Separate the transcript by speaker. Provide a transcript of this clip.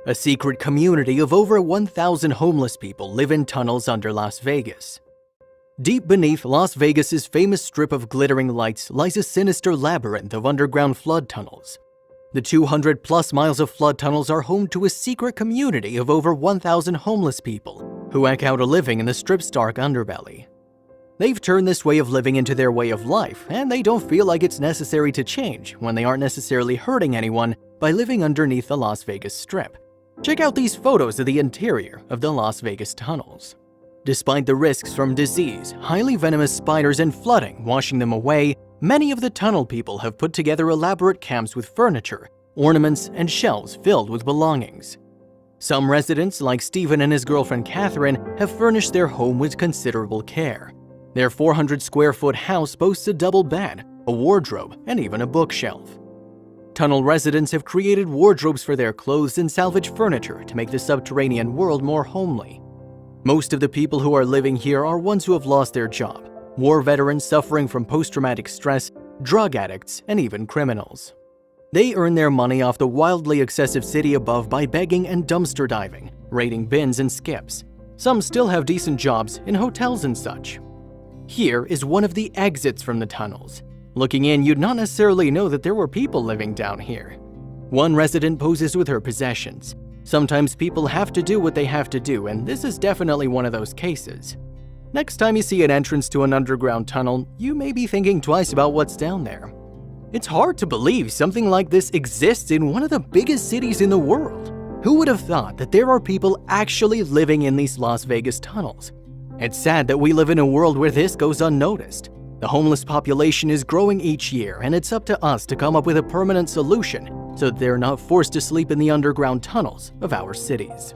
Speaker 1: A secret community of over 1,000 homeless people live in tunnels under Las Vegas. Deep beneath Las Vegas's famous strip of glittering lights lies a sinister labyrinth of underground flood tunnels. The 200-plus miles of flood tunnels are home to a secret community of over 1,000 homeless people who eke out a living in the strip's dark underbelly. They've turned this way of living into their way of life, and they don't feel like it's necessary to change when they aren't necessarily hurting anyone by living underneath the Las Vegas Strip. Check out these photos of the interior of the Las Vegas tunnels. Despite the risks from disease, highly venomous spiders, and flooding washing them away, many of the tunnel people have put together elaborate camps with furniture, ornaments, and shelves filled with belongings. Some residents, like Stephen and his girlfriend Catherine, have furnished their home with considerable care. Their 400-square-foot house boasts a double bed, a wardrobe, and even a bookshelf. Tunnel residents have created wardrobes for their clothes and salvaged furniture to make the subterranean world more homely. Most of the people who are living here are ones who have lost their job, war veterans suffering from post-traumatic stress, drug addicts, and even criminals. They earn their money off the wildly excessive city above by begging and dumpster diving, raiding bins and skips. Some still have decent jobs in hotels and such. Here is one of the exits from the tunnels. Looking in, you'd not necessarily know that there were people living down here. One resident poses with her possessions. Sometimes people have to do what they have to do, and this is definitely one of those cases. Next time you see an entrance to an underground tunnel, you may be thinking twice about what's down there. It's hard to believe something like this exists in one of the biggest cities in the world. Who would have thought that there are people actually living in these Las Vegas tunnels? It's sad that we live in a world where this goes unnoticed. The homeless population is growing each year, and it's up to us to come up with a permanent solution so that they're not forced to sleep in the underground tunnels of our cities.